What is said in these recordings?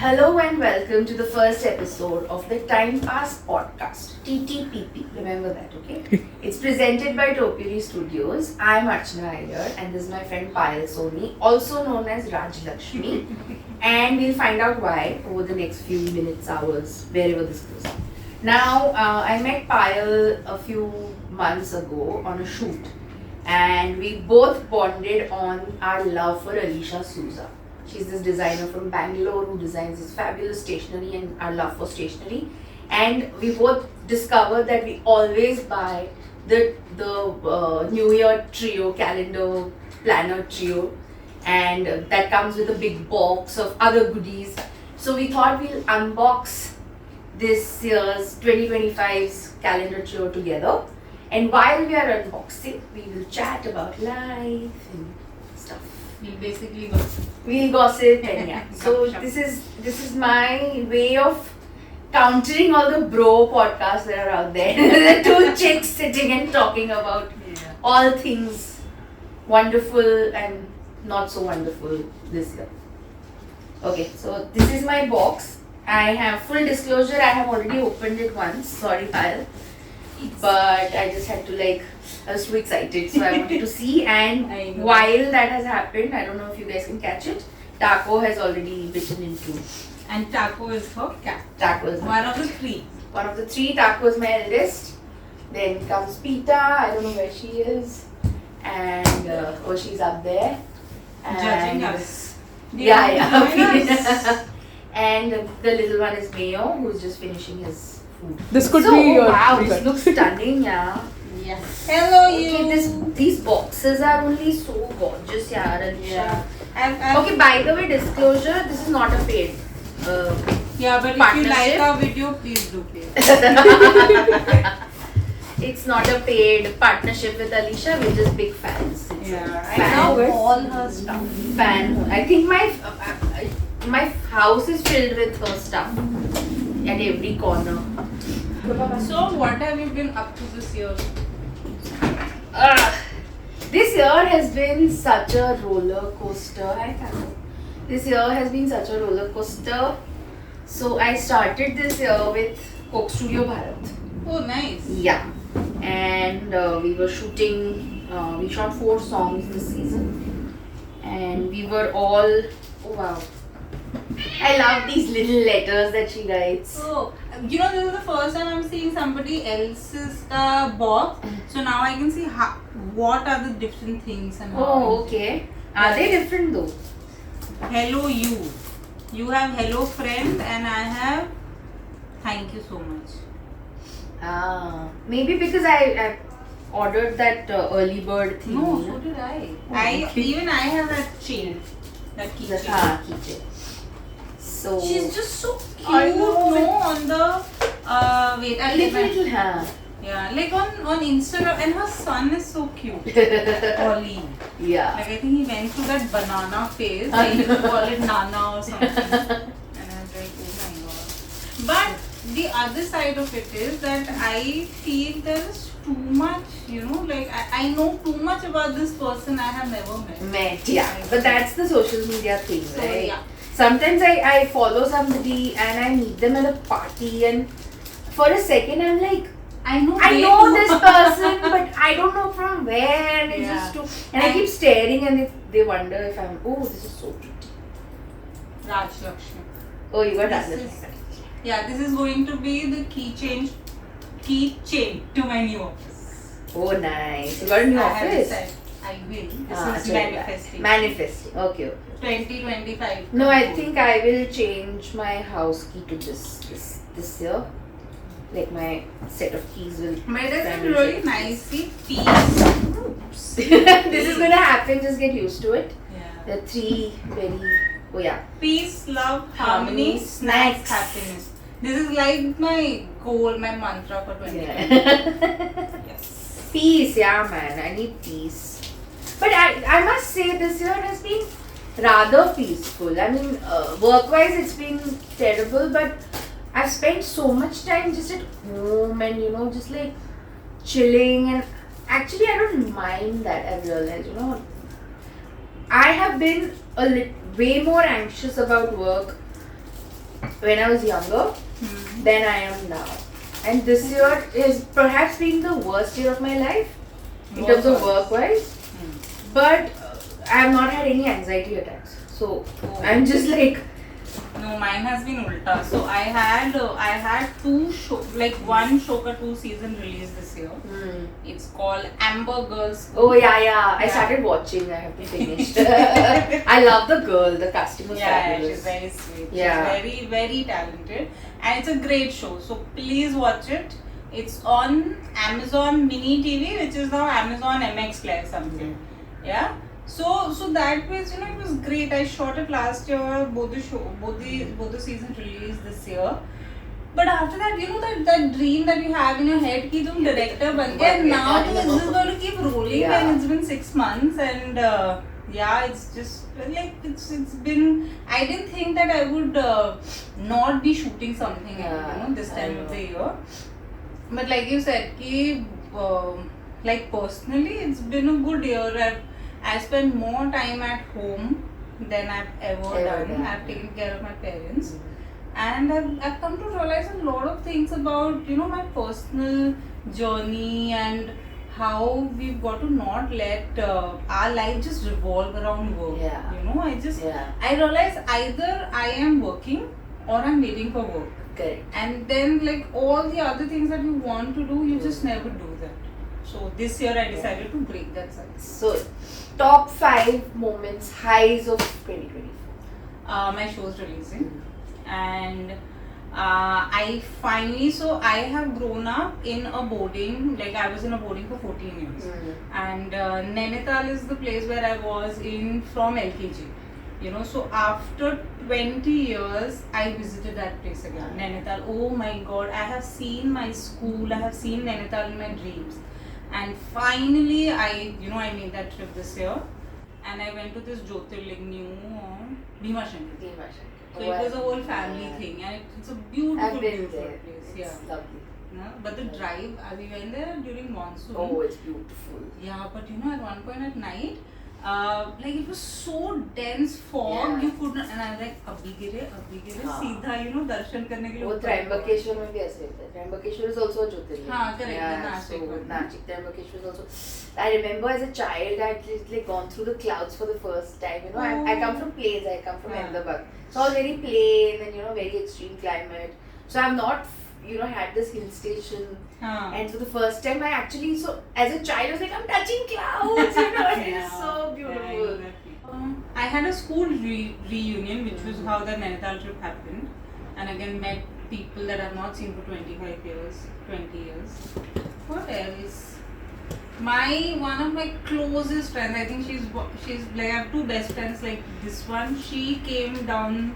Hello and welcome to the first episode of the Time Pass podcast, TTPP. Remember that, okay? It's presented by Topiary Studios. I'm Archana, Iyer, and this is my friend Payal, Soni, also known as Rajlaxmi. And we'll find out why over the next few minutes, hours, wherever this goes. Now, I met Payal a few months ago on a shoot, and we both bonded on our love for Alicia Souza. She's this designer from Bangalore who designs this fabulous stationery and our love for stationery. And we both discovered that we always buy the New Year trio, calendar planner trio, and that comes with a big box of other goodies. So we thought we'll unbox this year's 2025's calendar trio together. And while we are unboxing, we will chat about life and stuff. We'll gossip and yeah. So this is my way of countering all the bro podcasts that are out there. The two chicks sitting and talking about all things wonderful and not so wonderful this year. Okay, so this is my box. I have full disclosure, I have already opened it once. Sorry, Payal. But I just had to I was too excited, so I wanted to see. And while that has happened, I don't know if you guys can catch it, Taco has already bitten into. And Taco is her cat. Taco is one of the three. One of the three. Taco is my eldest. Then comes Pita. I don't know where she is. And she's up there. And judging us. Yeah. And the little one is Mayo, who's just finishing his food. This could be your wow, this looks stunning, yeah. Yeah. Hello, you. Okay, these boxes are only so gorgeous, yaar, Alicia. Yeah. Okay, by the way, disclosure, this is not a paid yeah, but if you like our video, please do pay. It's not a paid partnership with Alicia, we're just big fans. I know all her stuff. Fan. I think my house is filled with her stuff at every corner. So, what have you been up to this year? This year has been such a roller coaster. This year has been such a roller coaster. So I started this year with Coke Studio Bharat. Oh, nice. Yeah. And we were shooting, we shot 4 songs this season. And we were all, oh wow. I love these little letters that she writes. Oh, this is the first time I'm seeing somebody else's box. So now I can see what are the different things and oh, okay. Are they different though? Hello you. You have hello friend and I have thank you so much. Maybe because I ordered that early bird thing. No, so did I. Even I have that chain. That keychain. So she's just so cute, on the wait, I'll little yeah, on Instagram, and her son is so cute. Ollie. Yeah. I think he went through that banana phase. They used to call it Nana or something. And I was like, oh my god. But the other side of it is that I feel there is too much, I know too much about this person I have never met. Yeah. But that's the social media thing, so, right? Yeah. Sometimes I follow somebody and I meet them at a party and for a second I'm like, I know this person but I don't know from where and it's just too, and I keep staring and they wonder if I'm, this is so pretty. Rajlaxmi. Oh, you got Rajlaxmi. Yeah, this is going to be the keychain to my new office. Oh, nice. You got a new office? I will. This is manifesting. Manifesting. Okay. 2025. No, I think I will change my house key to this year. Like my set of keys will. But it is really nice. See, peace. This is gonna happen. Just get used to it. Yeah. The 3 very. Peace, love, harmony, snacks, happiness. This is like my goal, my mantra for 2020. Yes. Peace, yeah, man. I need peace. But I must say this year has been rather peaceful. I mean, work-wise it's been terrible, but I've spent so much time just at home and just chilling, and actually I don't mind that. I realize, I have been way more anxious about work when I was younger than I am now. And this year is perhaps been the worst year of my life in terms of work-wise. But I have not had any anxiety attacks. So I'm just like... No, mine has been ulta. So I had two show, like one Shoka 2 season release this year. It's called Amber Girls. Oh yeah. I started watching. I have to finish. I love the girl. The casting was fabulous. She's very sweet. Yeah. She's very, very talented. And it's a great show. So please watch it. It's on Amazon Mini TV, which is now Amazon MX Player something. Yeah. So that was, it was great. I shot it last year, both the seasons released this year. But after that, that dream that you have in your head ki tum director ban gaya, and now this is going to keep rolling, and it's been 6 months, and it's just like it's been. I didn't think that I would not be shooting something this time of the year. But like you said, ki like personally, it's been a good year. I spent more time at home than I've ever done. I've taken care of my parents. And I've come to realize a lot of things about, my personal journey and how we've got to not let our life just revolve around work. I realize either I am working or I'm waiting for work. Correct. And then like all the other things that you want to do, you just never do that. So this year I decided to break that cycle. So, top 5 moments, highs of 2024. My show's releasing, and I have grown up in a boarding, like I was in a boarding for 14 years. And Nainital is the place where I was in from LKG. So after 20 years, I visited that place again, Nainital. Oh my God, I have seen my school, I have seen Nainital in my dreams. And finally, I made that trip this year, and I went to this Jyotirling new Bhima Shankar. So it was a whole family thing, and it's a beautiful place. It's lovely. But the drive, we went there during monsoon. Oh, it's beautiful. Yeah, but at one point at night, like it was so dense fog, you could not, and I was like, abhi gire, seedha, darshan karne ke liye. Oh, Trimbakeshwar mein bhi aise hota hai. Trimbakeshwar is also a Jyotirling. Correct. Yeah, so Nashik, Trimbakeshwar is also. I remember as a child, I had gone through the clouds for the first time. I come from plains, I come from Ahmedabad. So all very plain and very extreme climate. So I've not had this hill station. And for the first time I actually, so as a child I was like, I'm touching clouds, it is so beautiful. I had a school reunion, which was how the Nainital trip happened. And again met people that I've not seen for 25 years, 20 years. What else? One of my closest friends, I think she's like, I have 2 best friends like this one. She came down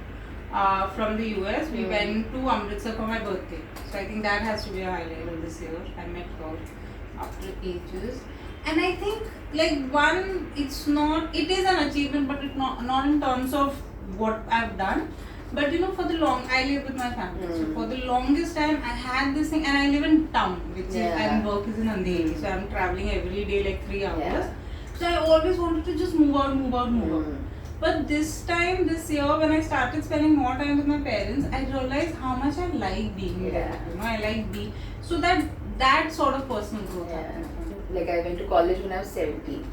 from the US. We went to Amritsar for my birthday. So I think that has to be a highlight of this year. I met her after ages. And I think it is an achievement, but it's not in terms of what I've done. But I live with my family. So for the longest time I had this thing, and I live in town, and work is in Andheri. So I'm traveling every day like 3 hours. So I always wanted to just move out. But this year, when I started spending more time with my parents, I realized how much I like being there. I like being. So that sort of personal growth happened. Like I went to college when I was 17.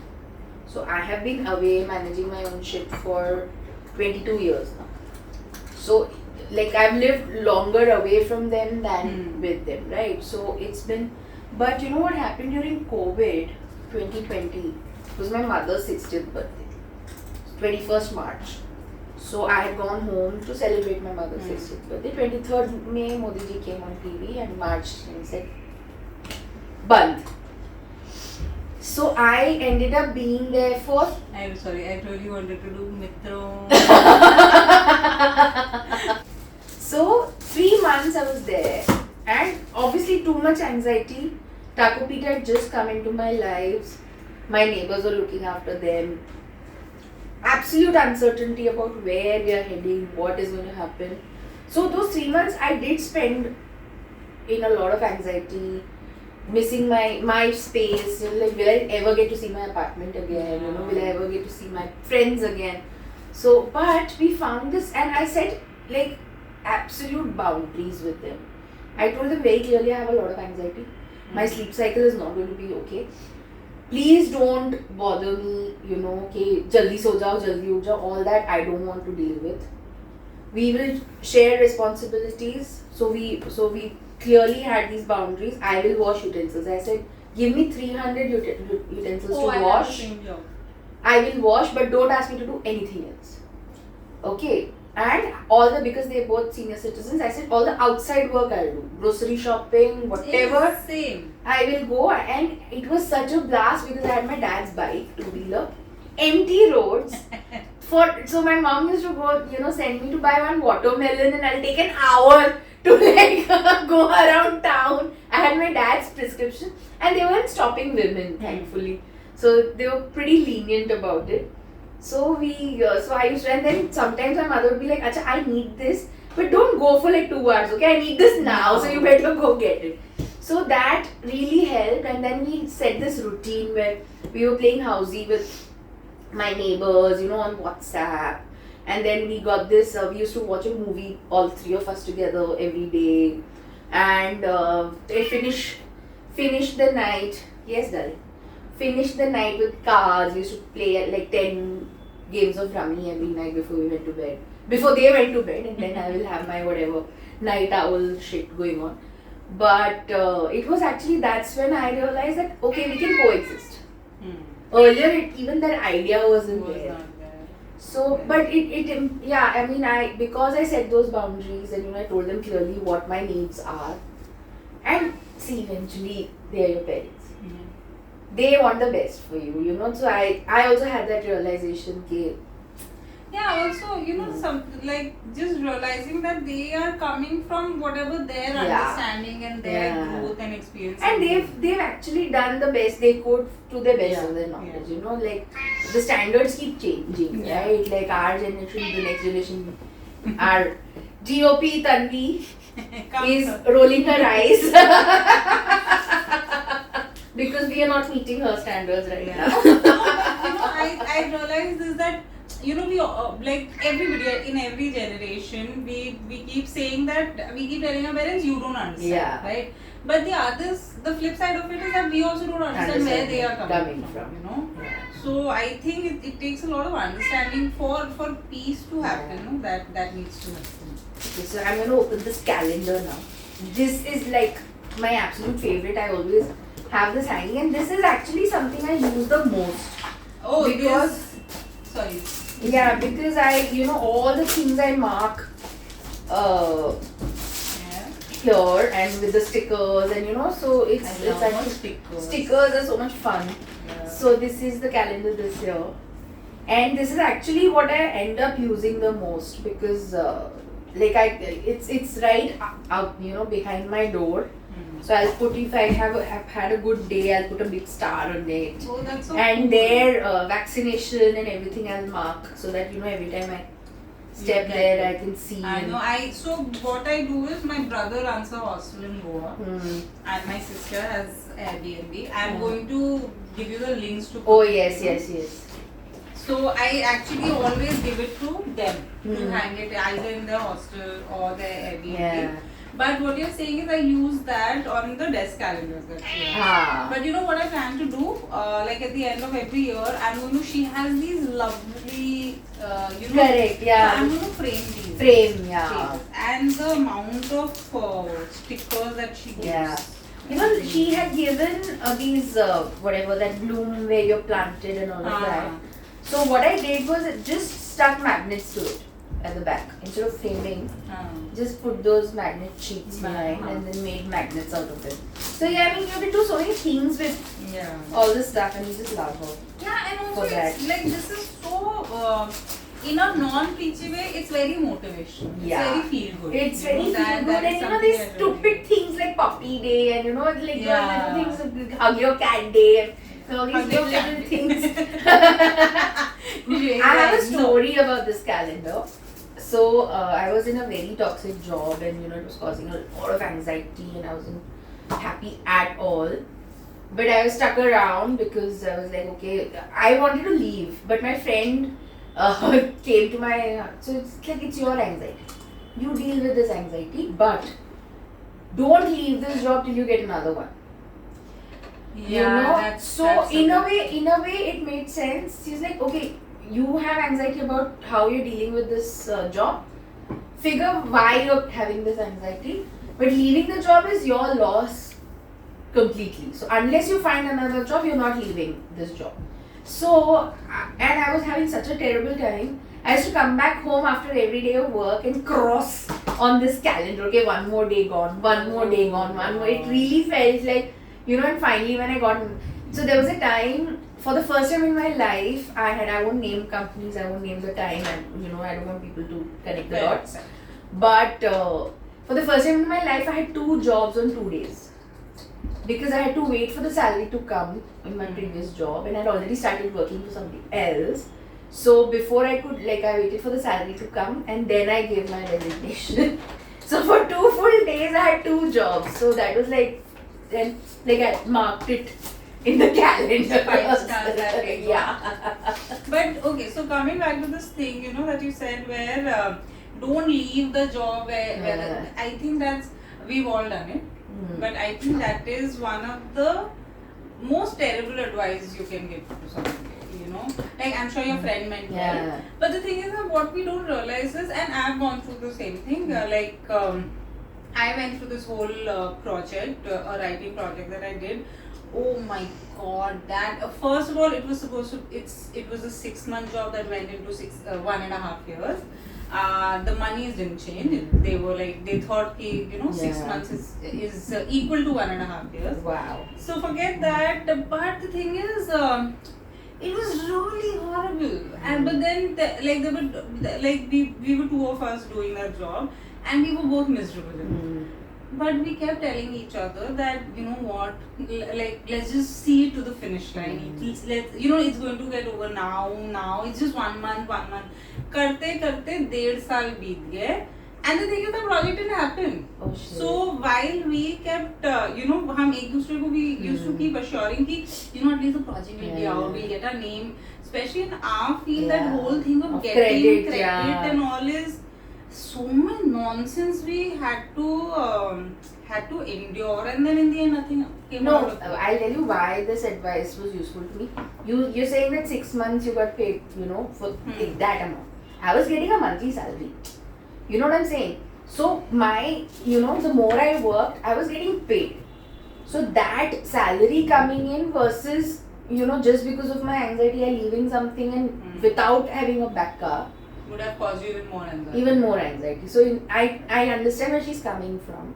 So I have been away managing my own shit for 22 years now. So like I've lived longer away from them than with them, right? So it's been, but what happened during COVID 2020 was my mother's 60th birthday, 21st March. So I had gone home to celebrate my mother's 60th birthday. 23rd May, Modi ji came on TV, and March he said, Band. So I ended up being there for... I'm sorry, I really wanted to do Mitro. So 3 months I was there, and obviously too much anxiety. Taco Pita had just come into my lives. My neighbors were looking after them. Absolute uncertainty about where we are heading, what is going to happen. So those 3 months I did spend in a lot of anxiety, missing my space. Like, will I ever get to see my apartment again? Will I ever get to see my friends again? So, but we found this, and I said, like, absolute boundaries with them. I told them very clearly I have a lot of anxiety. My sleep cycle is not going to be okay. Please don't bother me, you know, okay, jaldi so jao, jaldi uth jao, all that I don't want to deal with. We will share responsibilities. So we clearly had these boundaries. I will wash utensils. I said, give me 300 utensils to wash. I will wash, but don't ask me to do anything else. Okay. And because they're both senior citizens, I said all the outside work I'll do. Grocery shopping, whatever. Same. I will go, and it was such a blast because I had my dad's bike, two-wheeler, empty roads. So my mom used to go, you know, send me to buy one watermelon, and I'll take an hour to like go around town. I had my dad's prescription, and they weren't stopping women, thankfully. So they were pretty lenient about it. So I used to, and then sometimes my mother would be like, Acha, I need this, but don't go for like 2 hours, okay? I need this now, so you better go get it. So that really helped, and then we set this routine where we were playing housey with my neighbors, you know, on WhatsApp. And then we got this, we used to watch a movie, all three of us together every day. And finish the night, yes darling, finish the night with cards. We used to play like 10 games of rummy every night before we went to bed. Before they went to bed, and then I will have my whatever night owl shit going on. But it was actually, that's when I realized that, okay, we can coexist. Earlier, even that idea wasn't there. So, but because I set those boundaries and, you know, I told them clearly what my needs are. And see, eventually, they are your parents. They want the best for you, you know. So I also had that realization. Also, you know, just realizing that they are coming from whatever their understanding and their growth and experience. And they've actually done the best they could to the best of their knowledge. You know, like the standards keep changing, right? Like our generation, the next generation, our GOP Tanvi is rolling her eyes. Because we are not meeting her standards right now. I realized is that, you know, we like everybody in every generation, we keep saying that, we keep telling our parents, you don't understand, right? But the flip side of it is that we also don't understand where they are coming from, you know. So I think it takes a lot of understanding for peace to happen, you know, that needs to happen. Okay, so I'm going to open this calendar now. This is like my absolute favorite. I always have this hanging, and this is actually something I use the most. Oh, because sorry. Yeah, because I, you know, all the things I mark here and with the stickers, and you know, so it's actually stickers are so much fun. So this is the calendar this year, and this is actually what I end up using the most because it's right out, you know, behind my door. So I'll put, if I have had a good day, I'll put a big star on it. Oh, that's so and cool. Their vaccination and everything I'll mark, so that, you know, every time I step there I can see. I know. So what I do is, my brother runs a hostel in Goa, and my sister has Airbnb. I'm going to give you the links to. Oh yes. So I actually always give it to them to hang it either in their hostel or their Airbnb. Yeah. But what you're saying is I use that on the desk calendars. But you know what I plan to do? Like at the end of every year, she has these lovely, Correct, yeah. So I'm going to frame these. Frame. And the amount of stickers that she gives. Yeah. You know, she had given these, that bloom where you're planted and all of that. So what I did was just stuck magnets to it at the back. Instead of framing, just put those magnet sheets behind and then made magnets out of it. So yeah, I mean, you can do so many things with all this stuff, and you just love her. Yeah, and also it's like, this is so, in a non-preachy way, it's very motivational. Yeah. It's very feel good. It's very feel good, and you know, these stupid things like puppy day, and you know, like those little things, hug your cat day, and all these little things. I have a story about this calendar. So I was in a very toxic job, and you know, it was causing a lot of anxiety, and I wasn't happy at all. But I was stuck around because I was like, okay, I wanted to leave, but my friend came to my, so it's like, it's your anxiety. you deal with this anxiety, but don't leave this job till you get another one. That's in a way it made sense. She's like, okay, you have anxiety about how you're dealing with this job. Figure why you're having this anxiety, but leaving the job is your loss completely. So unless you find another job, you're not leaving this job. So, and I was having such a terrible time. I used to come back home after every day of work and cross on this calendar. Okay, one more day gone, one more day gone, one more. It really felt like, and finally when I got, so there was a time, for the first time in my life, I won't name companies, I won't name the time, and I don't want people to connect the dots. But for the first time in my life, I had 2 jobs on 2 days. Because I had to wait for the salary to come in my previous job, and I'd already started working for somebody else. So before I could, I waited for the salary to come, and then I gave my resignation. So for 2 full days, I had 2 jobs. So that was then I marked it in the calendar. 5 stars that day. Yeah. But okay, so coming back to this thing, that you said where don't leave the job where I think we've all done it. But I think that is one of the most terrible advice you can give to somebody. I'm sure your friend meant well. But the thing is that what we don't realize is, and I've gone through the same thing. I went through this whole project, a writing project that I did. Oh my god, that first of all, it was supposed to. It was a 6-month job that went into 1.5 years. The monies didn't change. They were they thought 6 months is equal to 1.5 years. Wow. So forget that. But the thing is, it was really horrible. And but then there were we were 2 of us doing that job, and we were both miserable. But we kept telling each other that let's just see it to the finish line. It's going to get over now. It's just 1 month. Karte 1.5 saal beet gaye. And the thing is, the project didn't happen. Oh shit. So while we kept, we used to keep assuring ki, at least the project will be out, we'll get our name. Especially in our field, that whole thing of getting credit and all is so much nonsense we had to endure, and then in the end nothing came out of it. I'll tell you why this advice was useful to me. You're saying that 6 months you got paid, for that amount. I was getting a monthly salary. You know what I'm saying? So my, the more I worked, I was getting paid. So that salary coming in versus, just because of my anxiety, I leaving something and without having a backup would have caused you even more anxiety. So I understand where she's coming from.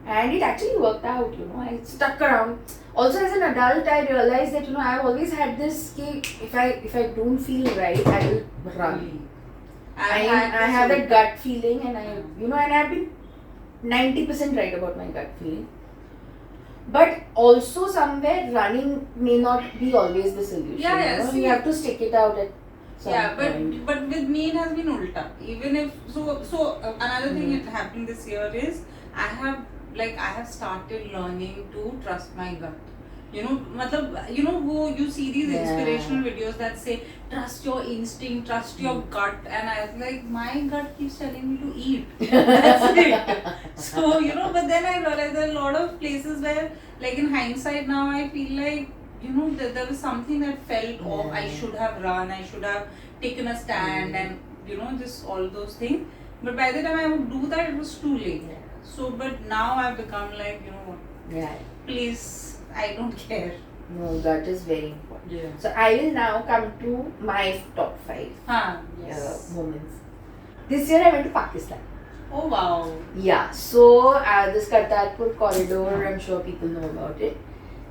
And it actually worked out, I stuck around. Also as an adult, I realized that, I've always had this, if I don't feel right, I will run. I have that gut feeling, and and I've been 90% right about my gut feeling. But also somewhere running may not be always the solution. You have to stick it out at some point. but with me it has been ulta. Even if another thing that happened this year is I have started learning to trust my gut. You see these inspirational videos that say trust your instinct, trust your gut, and I was like, my gut keeps telling me to eat. That's it. So but then I realized there are a lot of places where, in hindsight now, I feel like there was something that felt off. I should have run, I should have taken a stand, and just all those things. But by the time I would do that, it was too late. So but now I've become please, I don't care. No, that is very important. So I will now come to my top 5 moments. This year I went to Pakistan. Oh wow. Yeah, so this Kartarpur corridor, I'm sure people know about it.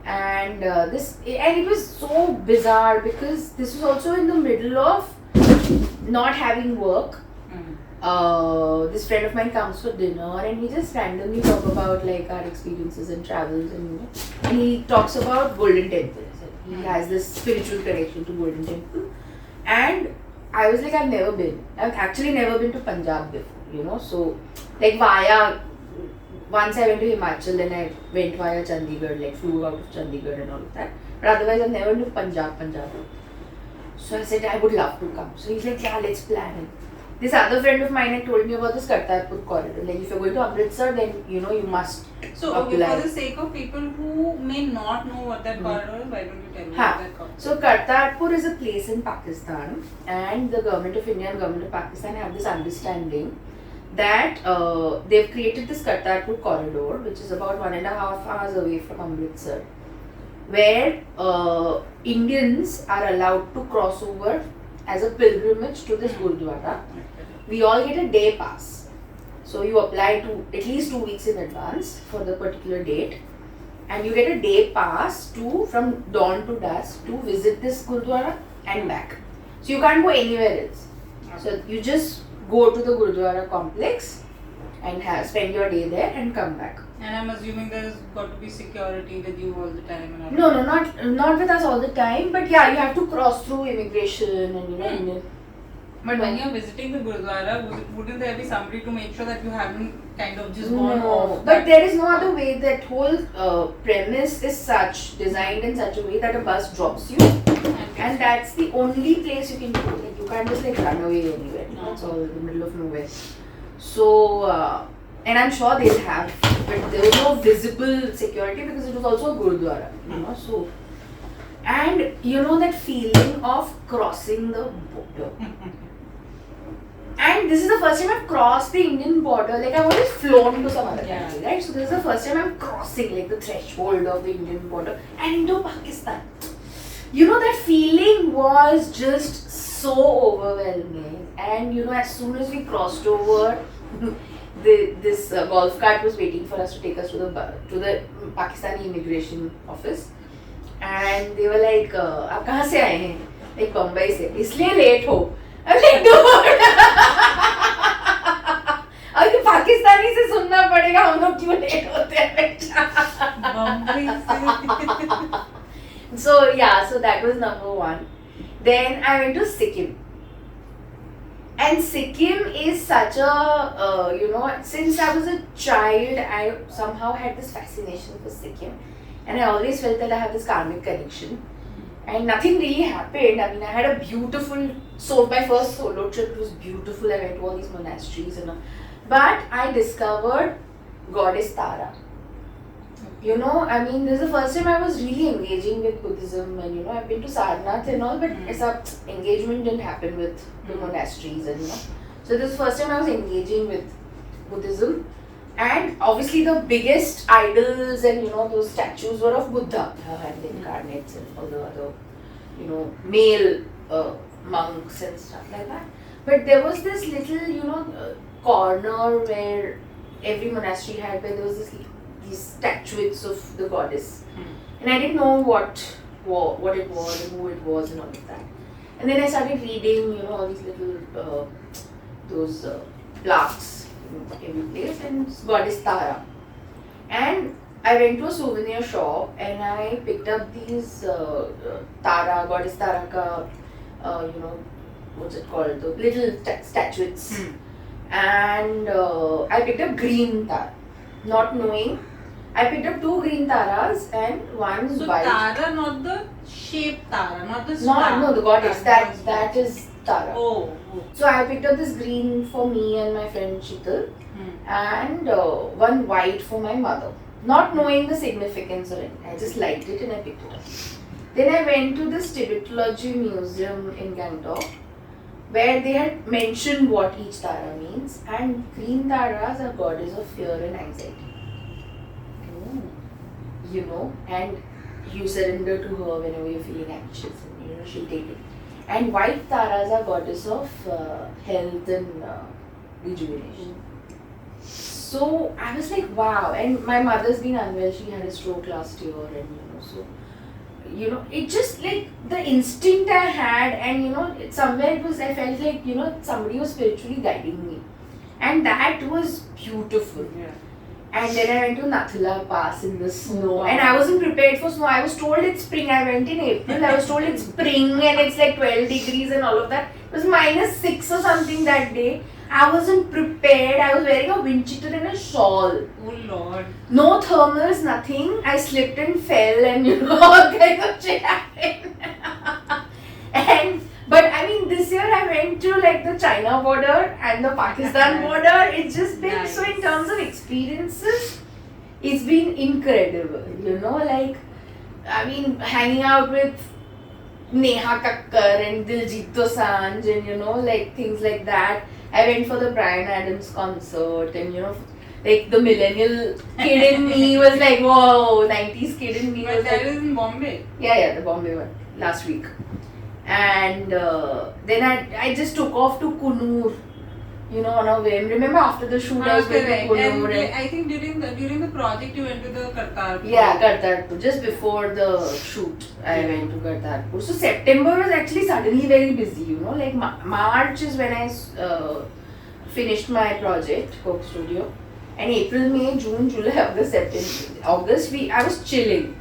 And it was so bizarre because this was also in the middle of not having work. This friend of mine comes for dinner and we just randomly talk about our experiences and travels, and he talks about Golden Temple. He has this spiritual connection to Golden Temple, and I was like, I've actually never been to Punjab before, so once I went to Himachal, then I went via Chandigarh, flew out of Chandigarh and all of that, but otherwise I've never been to Punjab. So I said I would love to come. So he's like, yeah, let's plan it. this other friend of mine had told me about this Kartarpur corridor. Like if you're going to Amritsar, then you must. So okay, for the sake of people who may not know what that corridor is, why don't you tell me what that corridor is? So Kartarpur is a place in Pakistan, and the government of India and government of Pakistan have this understanding that they've created this Kartarpur corridor, which is about 1.5 hours away from Amritsar, where Indians are allowed to cross over as a pilgrimage to this Gurdwara. We all get a day pass. So you apply to at least 2 weeks in advance for the particular date, and you get a day pass from dawn to dusk to visit this Gurdwara and back. So you can't go anywhere else. So you just go to the Gurdwara complex and spend your day there and come back. And I'm assuming there's got to be security with you all the time and all. No, not with us all the time, but yeah, you have to cross through immigration and But when you're visiting the Gurdwara, wouldn't there be somebody to make sure that you haven't kind of just gone off? But there is no other way. That whole premise is designed in such a way that a bus drops you, and that's the only place you can go. Like, you can't just run away anywhere. It's all in the middle of nowhere. So, and I'm sure they'll have, but there was no visible security because it was also a Gurdwara, so. And that feeling of crossing the border. And this is the first time I've crossed the Indian border. Like, I've always flown to some other country, right? So this is the first time I'm crossing the threshold of the Indian border and into Pakistan. That feeling was just so overwhelming. And as soon as we crossed over, this golf cart was waiting for us to take us to the Pakistani immigration office. And they were like, "आप कहाँ से आए हैं?" Like Mumbai से. इसलिए late हो. I'm like, dude. अब ये पाकिस्तानी से सुनना पड़ेगा हम लोग क्यों late होते हैं बेटा. So that was number one. Then I went to Sikkim. And Sikkim is such a, since I was a child, I somehow had this fascination for Sikkim. And I always felt that I have this karmic connection. And nothing really happened. I mean, I had a my first solo trip. It was beautiful. I went to all these monasteries and all. But I discovered Goddess Tara. This is the first time I was really engaging with Buddhism. And, I've been to Sarnath and all, but engagement didn't happen with the monasteries. And, So this is the first time I was engaging with Buddhism. And obviously the biggest idols and those statues were of Buddha and the incarnates and all the other male monks and stuff like that. But there was this little corner where every monastery had, where there was these statuettes of the goddess, and I didn't know what it was and who it was and all of that. And then I started reading all these little those plaques every place, and Goddess Tara. And I went to a souvenir shop and I picked up these Goddess Tara ka, what's it called, the little statuettes. And I picked up green Tara, not knowing. I picked up 2 green Taras and one white. So Tara, not the shape Tara, not the star. No, the goddess. That is Tara. Oh. So I picked up this green for me and my friend Sheetal, and one white for my mother. Not knowing the significance of it, I just liked it and I picked it up. Then I went to this Tibetology museum in Gangtok, where they had mentioned what each Tara means, and green Taras are goddess of fear and anxiety. And you surrender to her whenever you're feeling anxious, and she'll take it. And white Taras are goddess of health and rejuvenation. So I was like, wow. And my mother's been unwell. She had a stroke last year, and it just like the instinct I had, and somewhere it was, I felt like somebody was spiritually guiding me, and that was beautiful. Yeah. And then I went to Nathula Pass in the snow, and I wasn't prepared for snow. I was told it's spring. I went in April. I was told it's spring and it's like 12 degrees and all of that. It was -6 or something that day. I wasn't prepared. I was wearing a wind cheater and a shawl. Oh Lord. No thermals, nothing. I slipped and fell, and all kinds of shit happened. But I mean, this year I went to like the the China border and the Pakistan border. It's just been Nice. so in terms of experiences, it's been incredible. You know, like I mean, hanging out with Neha Kakkar and Diljit Dosanjh and you know, like things like that. I went for the Bryan Adams concert and you know, like the millennial kid in me was like, whoa, 90s kid in me But was that like, is in Bombay. yeah, the Bombay one last week. And then I just took off to Kunur, you know, on a whim. Remember after the shoot I was going to Correct. Kunur And I think during the project you went to the Kartarpur. yeah, Kartarpur. Just before the shoot, I went to Kartarpur. So September was actually suddenly very busy, you know. Like March is when I finished my project, Coke Studio. And April, May, June, July, August, September. August, I was chilling.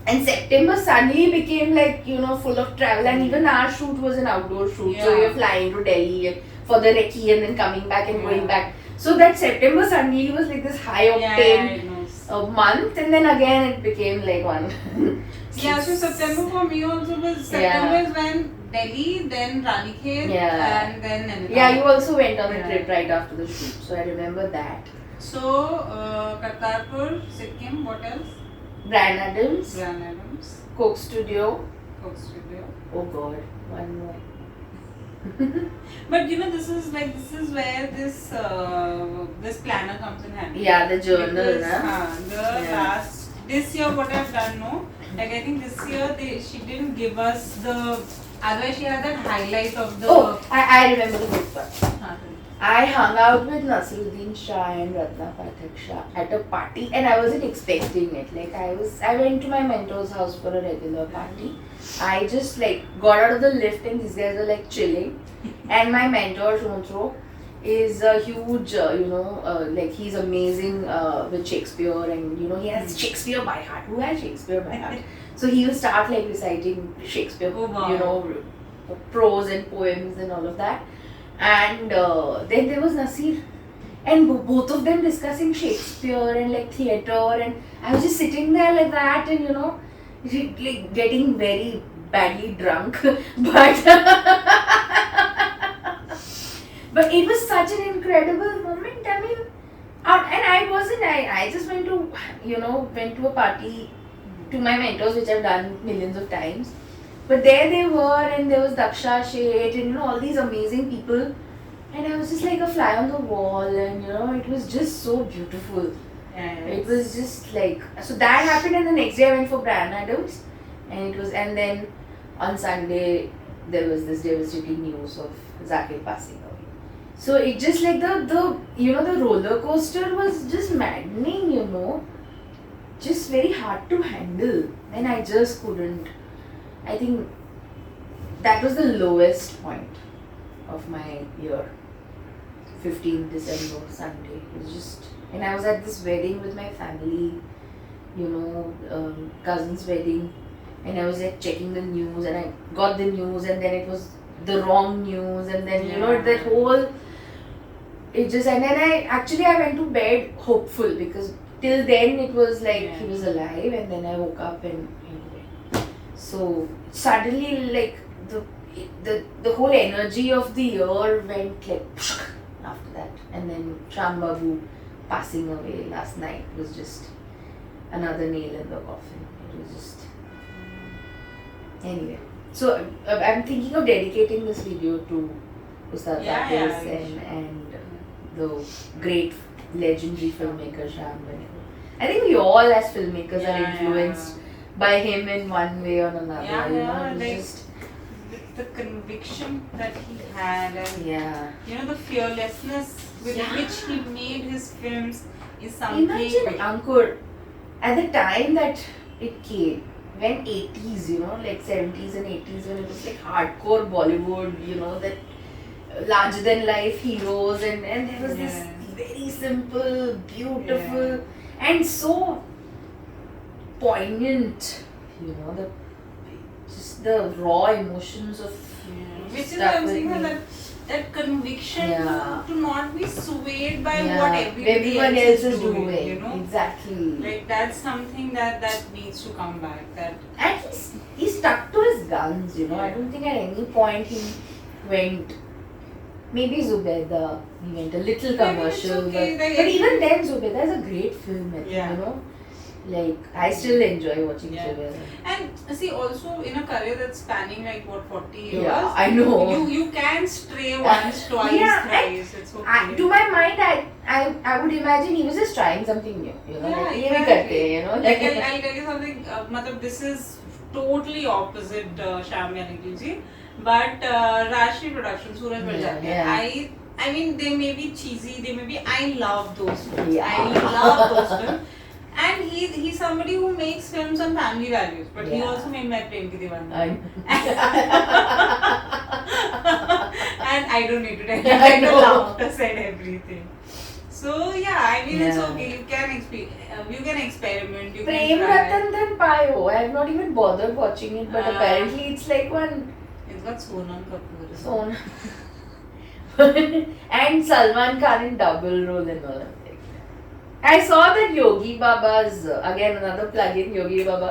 And September suddenly became like, you know, full of travel. And even our shoot was an outdoor shoot. So we were flying to Delhi for the recce and then coming back and going back. So that September suddenly was like this high octane month. And then again it became like one. Yeah, so September for me also was, September is when Delhi, then Ranikhet, and then Nainital. Yeah, you also went on a trip right after the shoot. So I remember that. So, Kartarpur, Sikkim, what else? Bryan Adams. Bryan Adams. Coke Studio. Coke Studio. Oh God, one more. But you know, this is where this planner comes in handy. Yeah, the journal, Because, this year what I've done, no? Like I think this year she didn't give us the. Otherwise, she had that highlight of the. Oh, I remember the good part. I hung out with Nasiruddin Shah and Ratna Pathak Shah at a party and I wasn't expecting it. Like I went to my mentor's house for a regular party. I just like got out of the lift and these guys were like chilling. And my mentor Shunotro is a huge, like he's amazing with Shakespeare and you know he has Shakespeare by heart. Who has Shakespeare by heart? So he will start like reciting Shakespeare, you know, prose and poems and all of that. And then there was Nasir and both of them discussing Shakespeare and like theatre and I was just sitting there like that and you know like getting very badly drunk but but it was such an incredible moment. I mean I just went to a party to my mentors which I've done millions of times. But there they were and there was Daksha Sheth and you know all these amazing people and I was just like a fly on the wall and you know it was just so beautiful. It was just like, so that happened and the next day I went for Bryan Adams and then on Sunday there was this devastating news of Zakir passing away. So it just like the roller coaster was just maddening, you know, just very hard to handle and I just couldn't. I think that was the lowest point of my year. 15th December, Sunday. It was just, and I was at this wedding with my family, you know, cousin's wedding, and I was like checking the news, and I got the news, and then it was the wrong news, and then you know that whole. It just and then I went to bed hopeful because till then it was like he was alive, and then I woke up and anyway. So suddenly like the whole energy of the year went like after that, and then Shyam Babu passing away last night was just another nail in the coffin. It was just anyway. So I'm thinking of dedicating this video to Ustad Zakir Hussain and the great legendary filmmaker Shyam Babu. I think we all as filmmakers are influenced by him in one way or another. Just the conviction that he had and you know the fearlessness with which he made his films is something. Imagine Ankur at the time that it came, when 80s, you know, like 70s and 80s, when it was like hardcore Bollywood, you know, that larger than life heroes and there was this very simple, beautiful and so poignant, you know, the raw emotions of which is what I'm saying, that conviction to not be swayed by what everyone else is doing, you know? Exactly. Like that's something that needs to come back. And he stuck to his guns, you know. I don't think at any point he went Maybe Zubeda, we went a little commercial, okay, but even then Zubeda is a great film, I think, Yeah. you know. Like, I still enjoy watching Yeah. Zubeda. And see, also in a career that's spanning like what 40 years, Yeah, I know. You can stray once, twice, Yeah, thrice. It's okay. To my mind, I would imagine he was just trying something new, you know, Yeah, like, ye bhi exactly. karte hain, you know. Like I'll tell you something. Matlab, this is totally opposite Sham ya Nikhil ji, but Rashmi Productions, Suraj Barjatya. Yeah. I mean, they may be cheesy, they may be. I love those films. Yeah. I love those films. And he's somebody who makes films on family values, but he Yeah. also made my Prem Ki Deewani. I- And I don't need to tell you I that the know. laughter said everything. So yeah, I mean it's Yeah. okay. You can experiment. You Prem can try. Ratan Dhan Payo. I have not even bothered watching it, but apparently it's like one It's got Sonam Kapoor. song. And Salman Khan in double role and all. I saw that Yogi Baba's again another plug-in. Yogi Baba,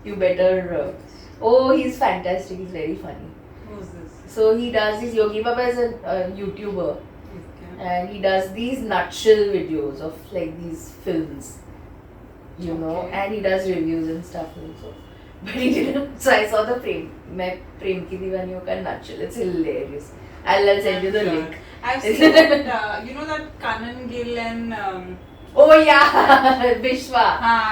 you better. Oh, he's fantastic. He's very funny. Who's this? So he does this. Yogi Baba is a YouTuber, Okay. and he does these nutshell videos of like these films, you know, Okay. and he does reviews and stuff also. But he didn't. So I saw the Prem Ki Deewani ka nutshell. It's hilarious. I'll send you the Sure. link. I've seen that. You know that Kanan and. Oh yeah, Biswa.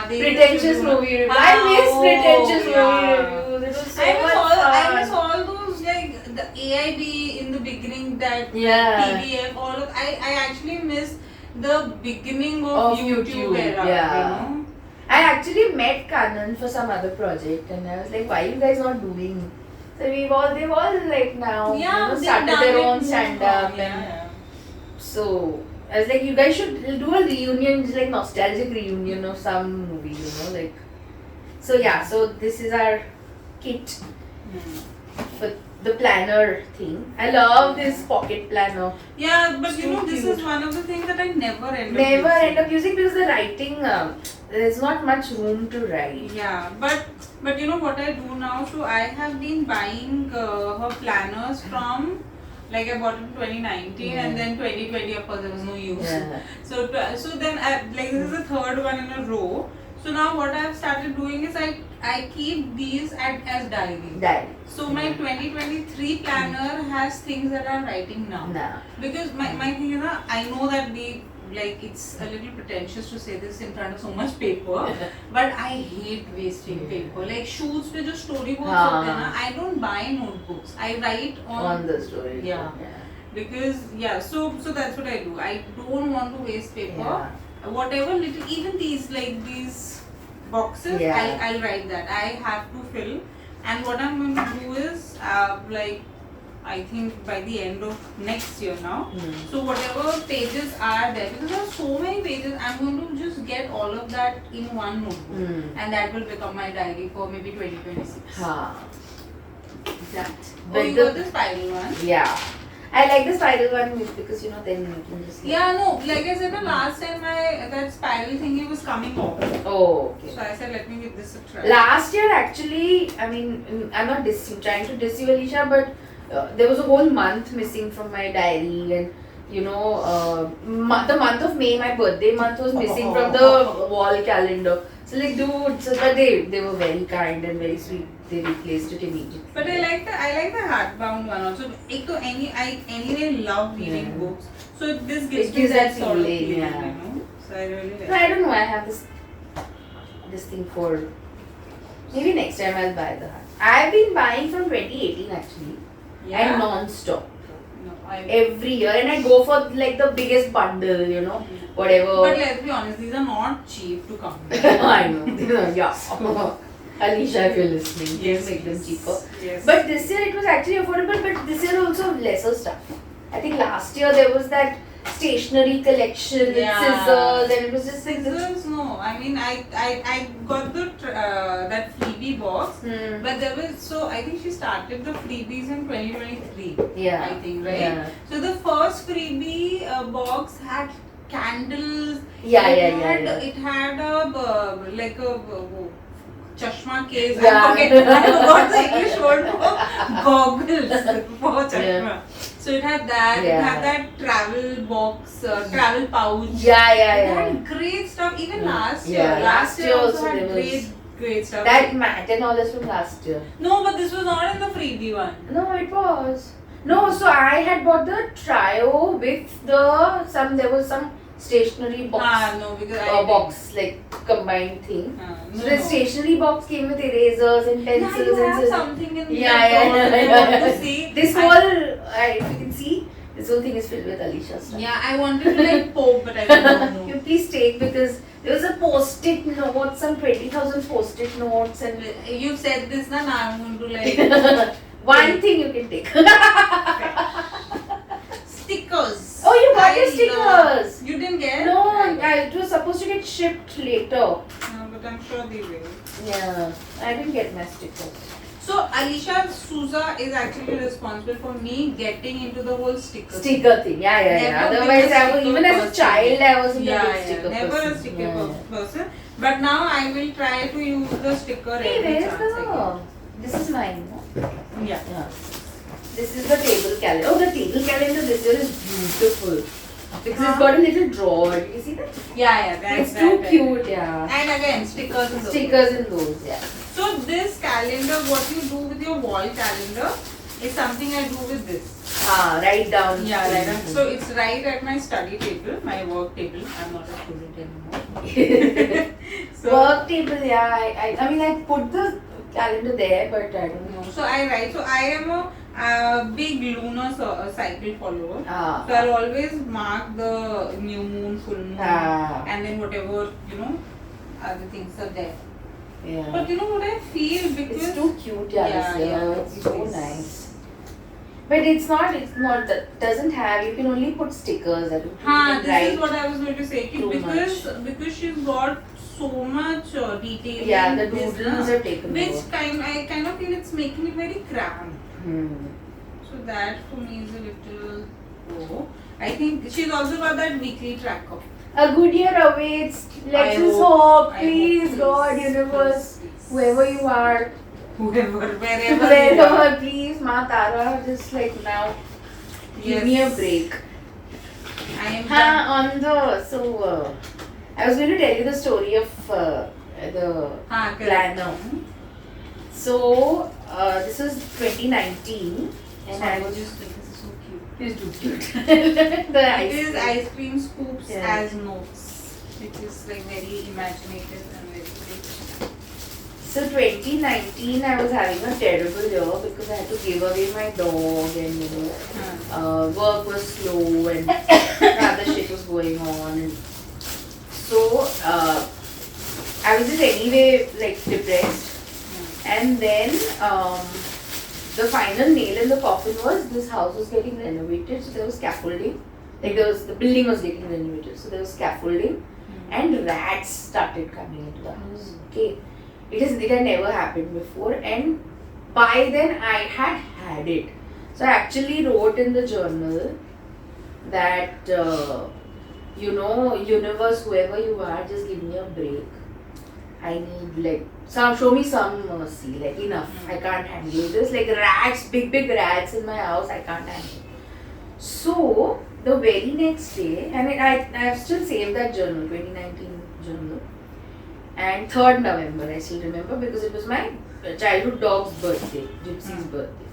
They Pretentious movie review. I miss pretentious movie reviews. It was so much I fun. miss all those like the AIB in the beginning, that Yeah. PDF, all of I actually miss the beginning of YouTube era. yeah. You know? I actually met Kanan for some other project, and I was like, "Why are you guys not doing?" So they've all like now Yeah, started their own stand up, Yeah, and yeah. so I was like, "You guys should do a reunion, just like nostalgic reunion of some movie, you know, like." So yeah, so this is our kit for the planner thing. I love this pocket planner. Yeah, but you So know, this cute. is one of the things that I never end End up using because the writing there's not much room to write. Yeah, but you know what I do now? So I have been buying her planners from, like I bought it in 2019 and then 2020 of course there was no use. Yeah. So then like this is the third one in a row. So now what I have started doing is I keep these as diaries. Diary. So my 2023 planner has things that I'm writing now. Nah. Because my thing is that I know that it's a little pretentious to say this in front of so much paper, but I hate wasting paper. Like shoots with just storyboards hote hain na, I don't buy notebooks. I write On the story. Yeah. Because so that's what I do. I don't want to waste paper. Yeah. Whatever little, even these boxes, Yeah. I'll write that. I have to fill. And what I'm going to do is I think by the end of next year now. So whatever pages are there, because there are so many pages, I'm going to just get all of that in one notebook, and that will become my diary for maybe 2026. That. Oh, you got the spiral one? Yeah. I like the spiral one because you know then you can just. Yeah, no. Like I said, the last time that spiral thingy was coming off. Oh, okay. So I said, let me give this a try. Last year, actually, I mean, I'm not trying to diss you, Alicia, but there was a whole month missing from my diary, and you know, the month of May, my birthday month, was missing from the wall calendar. So like, dude, but they were very kind and very sweet. They replaced it immediately. But I like the hardbound one also. I anyway love reading books, so this gives me that sort of feeling, yeah. you know. So I really like. No, I don't know. I have this thing for maybe next time I'll buy the hard. I've been buying from 2018 actually, and non-stop. Every year, and I go for like the biggest bundle, you know, whatever. But let's be honest, these are not cheap to come. I know. Yeah. Alicia, if you're listening, please make them cheaper. Yes. But this year it was actually affordable, but this year also lesser stuff. I think last year there was that stationery collection with scissors, and it was just like scissors. No, I mean I got the that freebie box, but there was I think she started the freebies in 2023. Yeah, I think right. Yeah. So the first freebie box had candles. It had a like a chashma case. Yeah. I forgot the English word for goggles for chashma. So it had that, it Yeah. had that travel box, travel pouch. Yeah. It had great stuff. Even last year. Yeah, Last year also there had was great stuff. that mat and all is from last year. No, but this was not in the freebie one. No, it was. No, so I had bought the trio with there was some stationery box. No, because box like combined thing. No, So the stationery box came with erasers and pencils you and have so- something in Yeah. I want to see. This whole, if you can see, this whole thing is filled with Alicia stuff. Yeah, I wanted to like poke, but I don't know. You please take, because there was a post-it note, some 20,000 post-it notes, and You said this, now I'm going to like one thing you can take. stickers. Oh, you got your I stickers. You didn't get? No, it was supposed to get shipped later. No, but I'm sure they will. Yeah, I didn't get my stickers. So Alicia Souza is actually responsible for me getting into the whole sticker Thing, yeah. Never Otherwise, been a I was, sticker even as a person. child, I wasn't a Yeah, big yeah, sticker never person. a sticker person. But now I will try to use the sticker Hey, every where's chance I the? This is mine, no? get. Yeah. Yeah. This is the table calendar. Oh, the table calendar this year is beautiful. Because it's got a little drawer. You see that? Yeah, It's that's too cute, yeah. And again, stickers in those. Stickers in those, yeah. So this calendar, what you do with your wall calendar is something I do with this. Write down. Yeah, right. So it's right at my study table, my work table. I'm not a student anymore. So Work table, yeah. I mean, I put the calendar there, but I don't know. So I write. So I am a big lunar cycle follower. So I'll always mark the new moon, full moon, and then whatever other things are there. Yeah. But you know what I feel, because It's too cute, yeah. It's so is. nice. But it's not, that doesn't have, you can only put stickers that you This can is what I was going to say. too Because she's got so much detail. Yeah, the doodles are taken Which over. I kind of feel it's making it very cramped. Hmm. So that for me is a little low. I think she's also got that weekly tracker. A good year awaits. Let's I just hope, hope. Please, please, God, universe, please. whoever you are, Wherever you are. wherever, please, Ma Tara, just like now, give me a Yes. break. I am I was going to tell you the story of the planner. So, this was 2019, and I was just. Please do cute. The It is ice cream scoops as notes, which is like very imaginative and very great. So 2019, I was having a terrible year because I had to give away my dog, and work was slow and other shit was going on. And so I was just anyway like depressed, and then the final nail in the coffin was this house was getting renovated, so there was scaffolding. Like the building was getting renovated, so there was scaffolding, and rats started coming into the house. Okay, it had never happened before, and by then I had it. So I actually wrote in the journal that universe, whoever you are, just give me a break. I need show me some mercy, enough. I can't handle this. Rats, big rats in my house, I can't handle. So the very next day, and I have still saved that journal, 2019 journal, and 3rd November, I still remember because it was my childhood dog's birthday, Gypsy's birthday.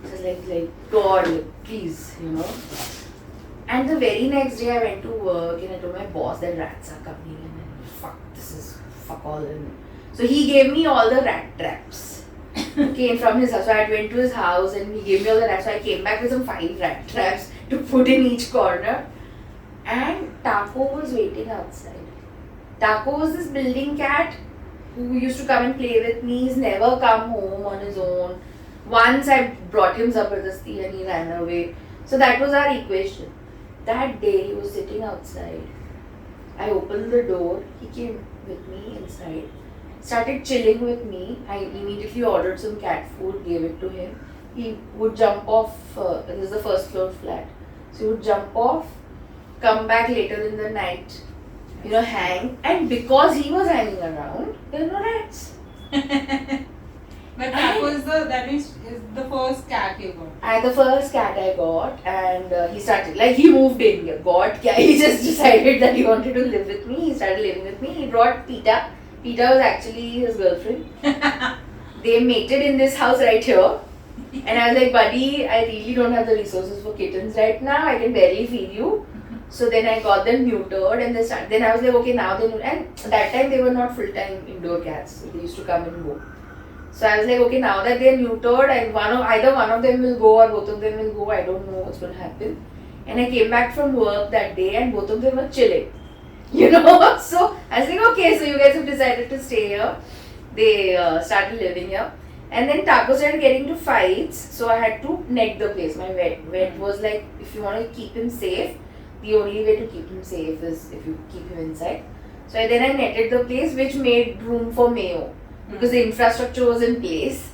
So I was like God, please, And the very next day I went to work and I told my boss that rats are coming and fuck all. And so he gave me all the rat traps. Came from his house. So I went to his house and he gave me all the rats. So I came back with some 5 rat traps to put in each corner. And Taco was waiting outside. Taco was this building cat who used to come and play with me. He's never come home on his own. Once I brought him Zabardasti and he ran away. So that was our equation. That day he was sitting outside. I opened the door. He came with me inside. Started chilling with me. I immediately ordered some cat food, gave it to him. He would jump off. This is the 1st floor flat. So he would jump off, come back later in the night, hang. And because he was hanging around, there were no rats. But Taco is the first cat you got. And the first cat I got, and he started, like, he moved in. He just decided that he wanted to live with me. He started living with me. He brought Pita. Pita was actually his girlfriend. They mated in this house right here. And I was like, buddy, I really don't have the resources for kittens right now. I can barely feed you. So then I got them neutered, and then I was like, okay, now they and that time they were not full-time indoor cats. So they used to come and go. So I was like, okay, now that they're neutered, and either one of them will go or both of them will go. I don't know what's going to happen. And I came back from work that day, and both of them were chilling. So I was like, okay, so you guys have decided to stay here. They started living here. And then Taco started getting into fights, so I had to net the place. My vet was like, if you want to keep him safe, the only way to keep him safe is if you keep him inside. So then I netted the place, which made room for Mayo, because the infrastructure was in place.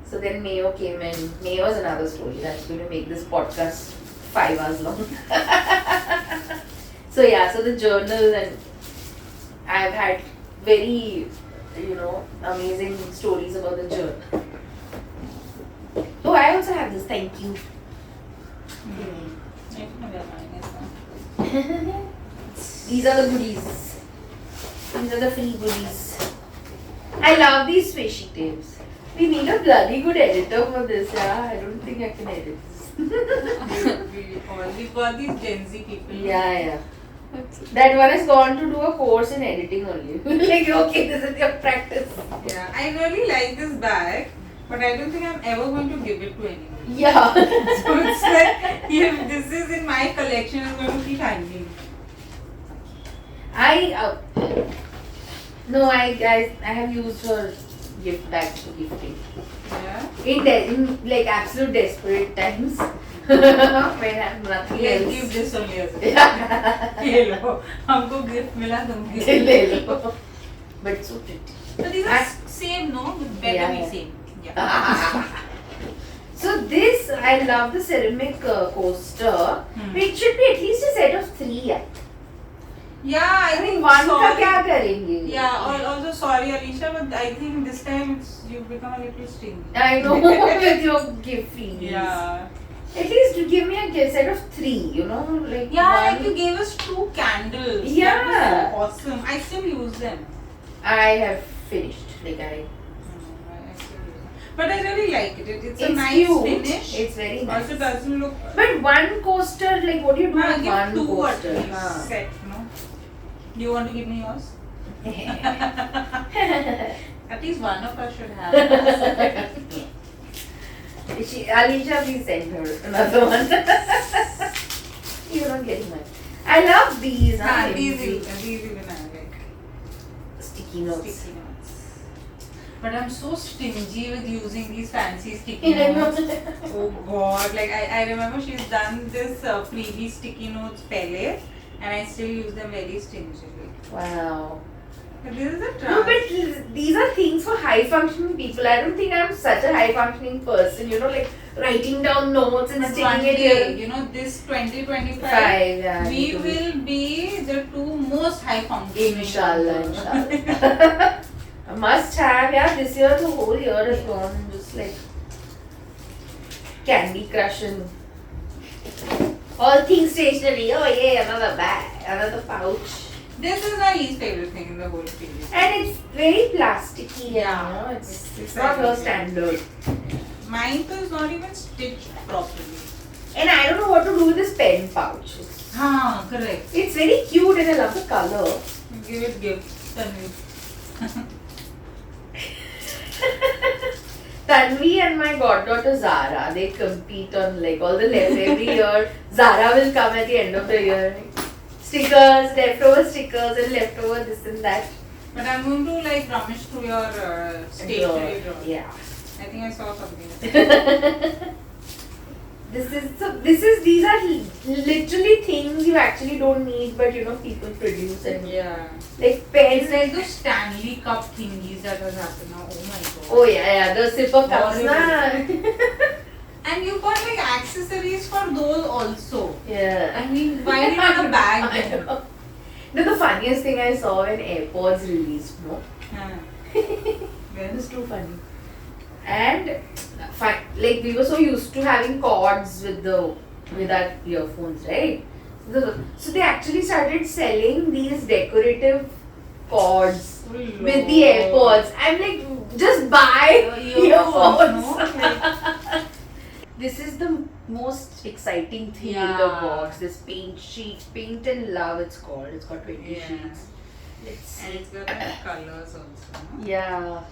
So then Mayo came in. Mayo is another story. That's going to make this podcast 5 hours long. So yeah, so the journal, and I've had very, amazing stories about the journal. Oh, I also have this. Thank you. These are the goodies. These are the free goodies. I love these swishy tapes. We need a bloody good editor for this, yeah. I don't think I can edit this. We've got these Gen Z people. Yeah. That one has gone to do a course in editing only. Like, okay, this is your practice. Yeah, I really like this bag, but I don't think I'm ever going to give it to anyone. Yeah. So it's like, if this is in my collection, it's going to keep hanging. I have used her gift bags for gifting. Yeah? In like absolute desperate times. When I have nothing Let's else. give this only as a ये लो, हमको gift मिला, तुम gift ले लो. But it's so pretty. So these are same, no? Better be same. Yeah. So this, I love the ceramic coaster. But it should be at least a set of 3. Yeah, I think one sorry. का क्या करेंगे? Yeah, also sorry Alicia, but I think this time you've become a little stingy. I know, with your gift feelings. Yeah. At least give me a set of 3, like like you gave us 2 candles. Yeah. That was so awesome. I still use them. I have finished. But I really like it. It's a nice cute. finish. It's very nice. Also doesn't look. But one coaster, like what do you do with give one 2 coaster? at least set, no? Do you want to give me yours? At least one of us should have. Alicia, please send her another one. You're not getting mine. I love these. These even I like. Sticky notes. Sticky notes. But I'm so stingy with using these fancy sticky notes. Oh god, like I remember she's done this freebie sticky notes Pele, and I still use them very stingily. Wow. But this is a No, but these are things for high functioning people. I don't think I'm such a high functioning person, like writing down notes and sticking it here. This 2025, yeah, we will be the 2 most high functioning. Inshallah. A must have, yeah. This year, the whole year has gone just like Candy Crush and all things stationery. Oh yeah, another bag, another pouch. This is my least favorite thing in the whole series. And it's very plasticky, yeah. It's not her standard. Mine is not even stitched properly. And I don't know what to do with this pen pouch. Correct. It's very cute and I love the color. Give it gift, Tanvi. Tanvi and my goddaughter Zara, they compete on like all the left every year. Zara will come at the end of the year. Stickers, leftover stickers and leftover this and that. But I'm going to like rummage through your stationery drawer. Yeah. I think I saw something. These are literally things you actually don't need, but people produce and like pens. It's like those Stanley Cup thingies that has happened now. Oh my god. Oh yeah, the sipper cups, na. And you got like accessories for those also. Yeah. I mean, why do you have a bag then? No, the funniest thing I saw when AirPods released, no? When? It's too funny. And like we were so used to having cords with our earphones, right? So they actually started selling these decorative cords with the AirPods. I'm like, just buy earphones. This is the most exciting thing in the box. This paint sheet, Paint and Love it's called. It's got 20 sheets. Let's see. And it's got like colors also. No? Yeah.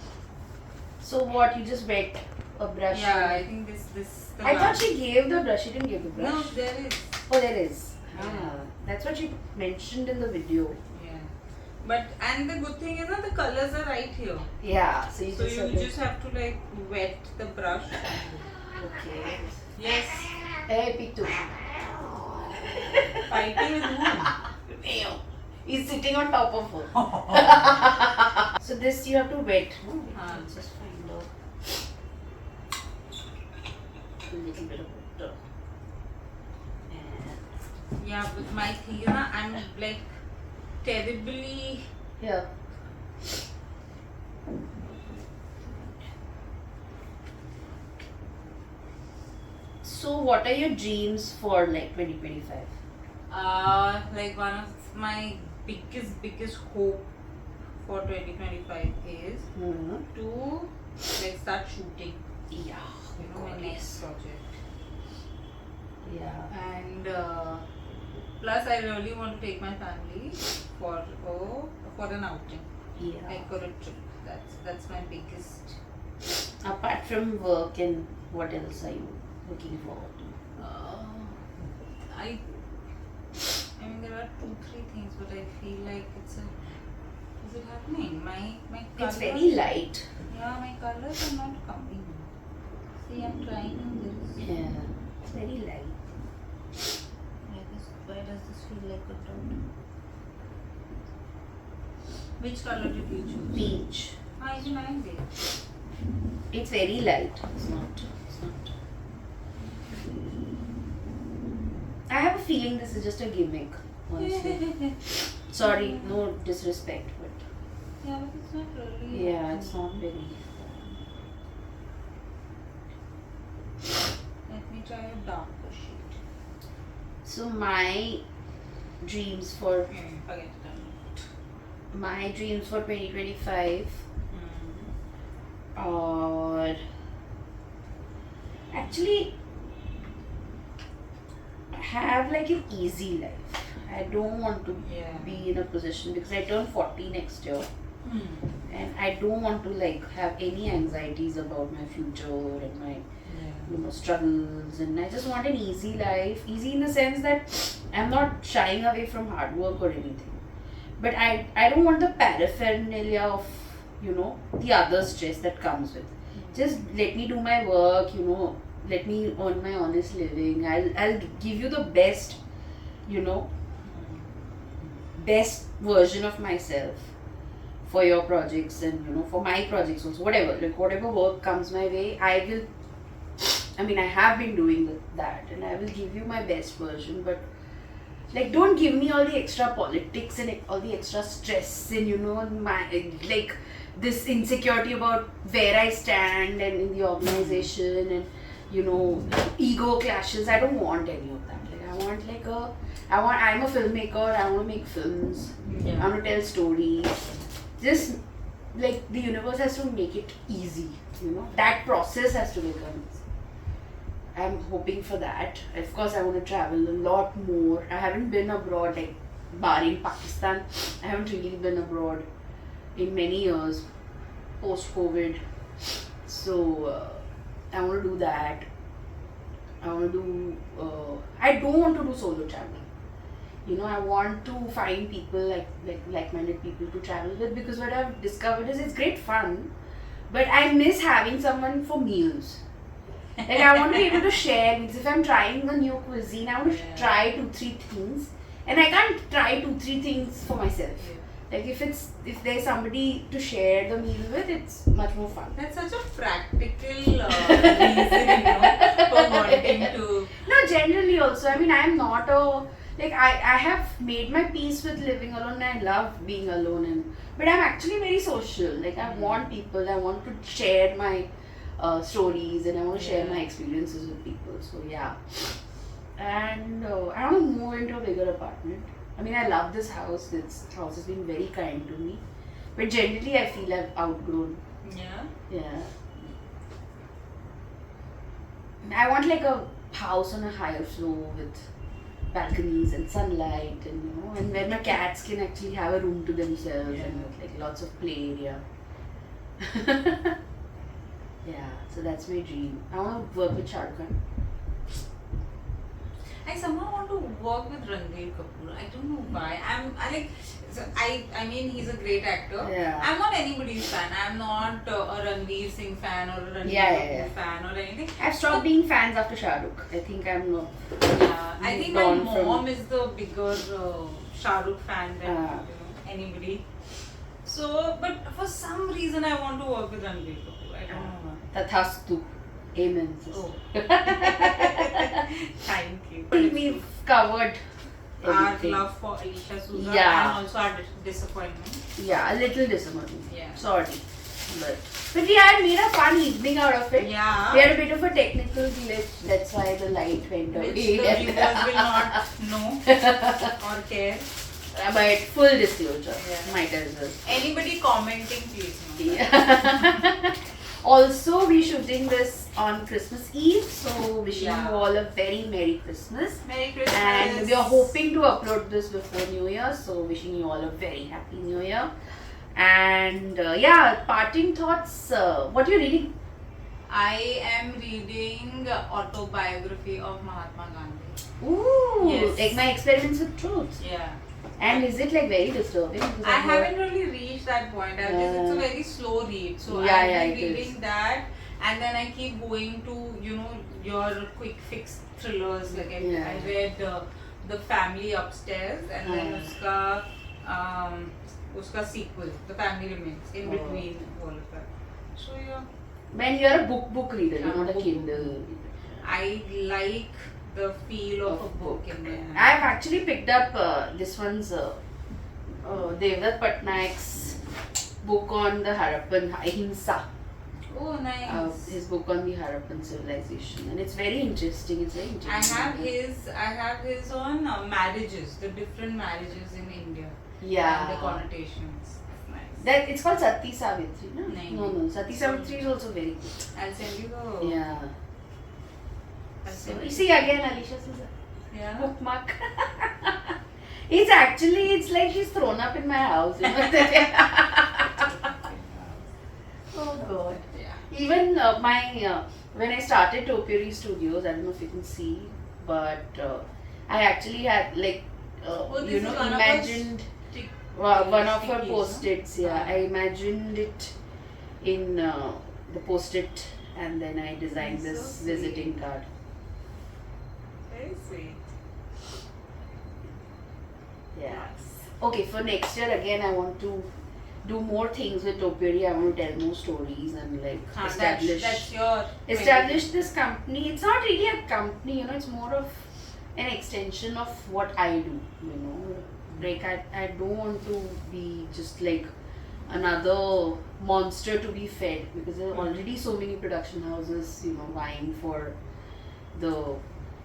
So what, you just wet a brush? Yeah, I think this. I thought she gave the brush. She didn't give the brush. No, there is. Oh, there is. Yeah. That's what she mentioned in the video. Yeah. But and the good thing is that the colors are right here. Yeah. So you just have to like wet the brush. Okay. Yes. Hey, Pitu. Fighting with whom? Mayo. He's sitting on top of her. So this you have to wet. No? Let's just find out a little bit of water. Yeah, with my thing, you know, I'm like terribly. Yeah. So what are your dreams for like 2025? Like one of my biggest hope for 2025 is to like start shooting. Yeah. You know, my next project. Yeah. And plus, I really want to take my family for an outing. Yeah. Like for a trip. That's my biggest. Apart from work, and what else are you looking forward to? I mean, there are 2-3 things, but I feel like is it happening? My colors. It's very light. Yeah, my colors are not coming. See, I'm trying on this. Yeah. It's very light. Why does this feel like a dot? Which color did you choose? Peach. Even I did. It's very light. It's not. I have a feeling this is just a gimmick, honestly. Sorry, no disrespect, but yeah, but it's not really. yeah, it's not very. Let me try a darker shade. So my dreams for Forget it. my dreams for 2025 are actually have like an easy life. I don't want to be in a position because I turn 40 next year. And I don't want to like have any anxieties about my future and my struggles, and I just want an easy life. Easy in the sense that I'm not shying away from hard work or anything, but I don't want the paraphernalia of the other stress that comes with. Just let me do my work, let me earn my honest living. I'll give you the best best version of myself for your projects and for my projects also. Whatever work comes my way, I have been doing that, and I will give you my best version. But don't give me all the extra politics and all the extra stress and my this insecurity about where I stand and in the organization and ego clashes. I don't want any of that. I'm a filmmaker. I want to make films. I want to tell stories. Just the universe has to make it easy. That process has to become easy. I'm hoping for that. Of course, I want to travel a lot more. I haven't been abroad, barring Pakistan. I haven't really been abroad in many years post-COVID. So, I want to do that. I don't want to do solo travel. I want to find people like-minded people to travel with, because what I've discovered is it's great fun, but I miss having someone for meals. I want to be able to share. If I'm trying a new cuisine, I want to try 2-3 things, and I can't try 2-3 things for myself. If there's somebody to share the meal with, it's much more fun. That's such a practical reason, for wanting to. No, generally also. I'm not I have made my peace with living alone, and I love being alone. But I'm actually very social. I want people. I want to share my stories, and I want to share Yeah. my experiences with people. So yeah, and I want to move into a bigger apartment. I mean, I love this house. This house has been very kind to me, but generally, I feel I've outgrown. Yeah. Yeah. I want like a house on a higher floor with balconies and sunlight, and and where my cats can actually have a room to themselves and with like lots of play area. Yeah, so that's my dream. I want to work with Shah Rukh Khan. I somehow want to work with Ranbir Kapoor. I don't know why. I like. I mean, he's a great actor. Yeah. I'm not anybody's fan. I'm not a Ranveer Singh fan or a Ranbir Kapoor fan or anything. I've stopped being fans after Shah Rukh. I think I'm not. Yeah, I think my gone mom from- is the bigger Shah Rukh fan than anybody. So, but for some reason, I want to work with Ranbir Kapoor. I don't know why. Tathastu. Amen. Sister. Oh. Thank you. I think we've covered Our everything. love for Alicia Souza Yeah. and also our disappointment. Yeah, a little disappointing. Yeah. Sorry. But we had made a fun evening out of it. Yeah. We had a bit of a technical glitch. That's why the light went Which away. the viewers will not know or care. But full disclosure. Yeah. Might as well. Anybody commenting, please know. Yeah. Also, we're shooting this on Christmas Eve. So, wishing Yeah. you all a very Merry Christmas. Merry Christmas. And we are hoping to upload this before New Year. So, wishing you all a very happy New Year. And yeah, parting thoughts. What are you reading? I am reading autobiography of Mahatma Gandhi. Ooh, Yes. like my experiments with truth. Yeah. And is it like very disturbing? Because I I've heard- haven't really reached that point. It's a very slow read. So Yeah, I'm yeah, like it reading is. that, and then I keep going to your quick fix thrillers. Like I read The Family Upstairs, and then uska sequel, The Family Remains, in between all of that. So yeah. When you're a book reader, you're not a book Kindle. I like the feel of a book in there. I've actually picked up this one's Devdutt Patnaik's book on the Harappan Ahimsa. Oh, nice. His book on the Harappan civilization, and it's very interesting. It's very interesting. I have his on marriages, the different marriages in India. Yeah. And the connotations. Nice. That it's called Sati Savitri, no? No. No. Sati Savitri is also very good. I'll send you the. Yeah. I'll So send you see again, Alicia Souza. Yeah. Bookmark. It's like she's thrown up in my house. Oh God. Yeah. Even when I started Topiary Studios, I don't know if you can see, but I actually had like this is one of imagined one of her post-its. Yeah, I imagined it in the post-it, and then I designed That's this so sweet. visiting card. Very sweet. Yeah. Okay, for next year again, I want to do more things with Topiary. I want to tell more stories and like establish this company. It's not really a company, it's more of an extension of what I do, Like I don't want to be just like another monster to be fed, because there are already so many production houses, vying for the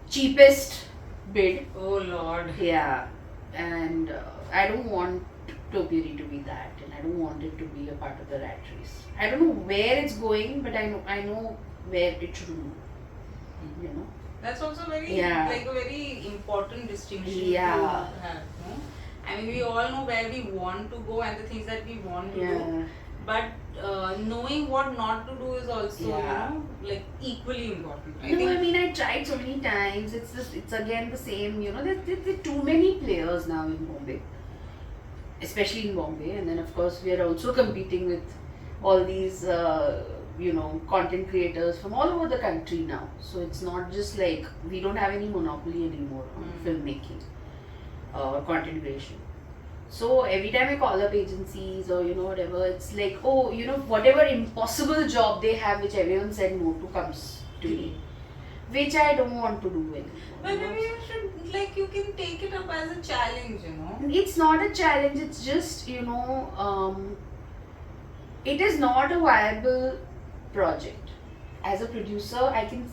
cheapest bid. Oh Lord. Yeah, and I don't want Topiary to be that, and I don't want it to be a part of the rat race. I don't know where it's going, but I know where it should go. That's also very like a very important distinction Yeah. to have. No? I mean, we all know where we want to go and the things that we want to do. But knowing what not to do is also, like equally important. I think I tried so many times. It's again the same. There are too many players now in Bombay, especially in Bombay, and then of course we are also competing with all these content creators from all over the country now. So it's not just like we don't have any monopoly anymore on filmmaking or content creation. So every time I call up agencies or whatever, it's like, whatever impossible job they have, which everyone said no to, comes to me, which I don't want to do anymore. but maybe you should, you can take it up as a challenge, It's not a challenge. It's just it is not a viable project as a producer, I can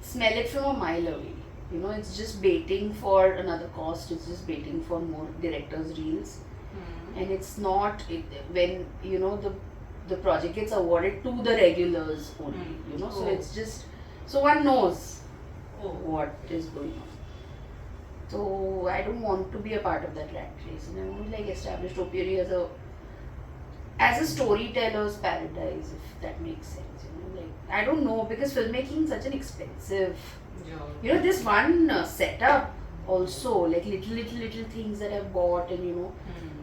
smell it from a mile away. You know, it's just baiting for another cost. It's just baiting for more directors' reels, and it's not when you know the project gets awarded to the regulars only. You know, so it's just so one knows what is going on. So I don't want to be a part of that rat race, and I want to like establish Topiary as a storyteller's paradise, if that makes sense. You know, like I don't know, because filmmaking is such an expensive. You know, this one setup also, like little things that I've bought, and you know,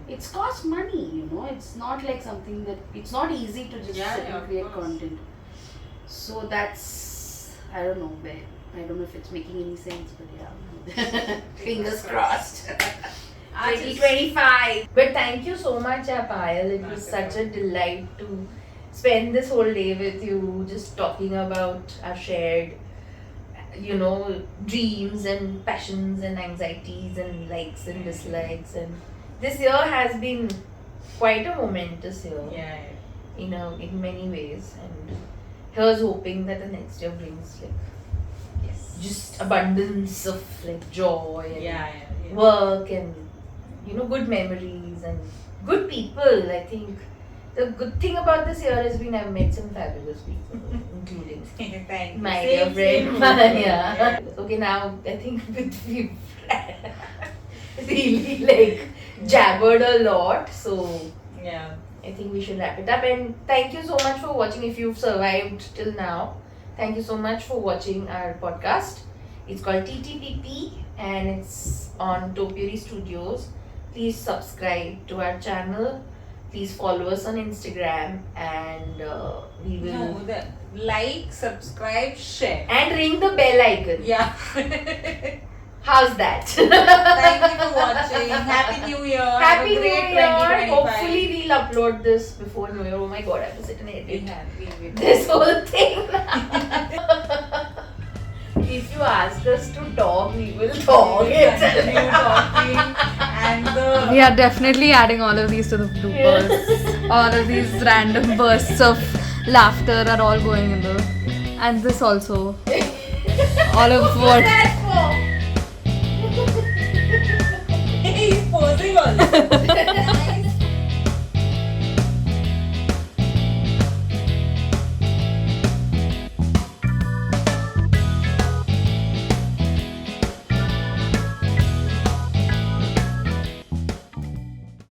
it's cost money. You know, it's not like something that it's not easy to just sit and create content. So that's, I don't know where. I don't know if it's making any sense, but yeah. Fingers crossed. 2025. But thank you so much, Payal. It was such a delight to spend this whole day with you, just talking about our shared, you know, dreams and passions and anxieties and likes and dislikes. And this year has been quite a momentous year. You know, in many ways. And here's hoping that the next year brings like just abundance of like joy and work and you know good memories and good people. I think the good thing about this year has been I've met some fabulous people, including my dear friend Maya. Okay, now I think we've really like jabbered a lot, so I think we should wrap it up. And thank you so much for watching. If you've survived till now, thank you so much for watching our podcast. It's called TTPP and it's on Topiary Studios. Please subscribe to our channel. Please follow us on Instagram and we will... like, subscribe, share. And ring the bell icon. How's that? Thank you for watching. Happy New Year. Happy New Year. 2025. Hopefully we'll upload this before New Year. Oh my god, I have to sit and edit We this whole thing. If you ask us to talk, we will talk. Continue talking. And we are definitely adding all of these to the bloopers. All of these random bursts of laughter are all going in the... And this also. All of what... he's posing also.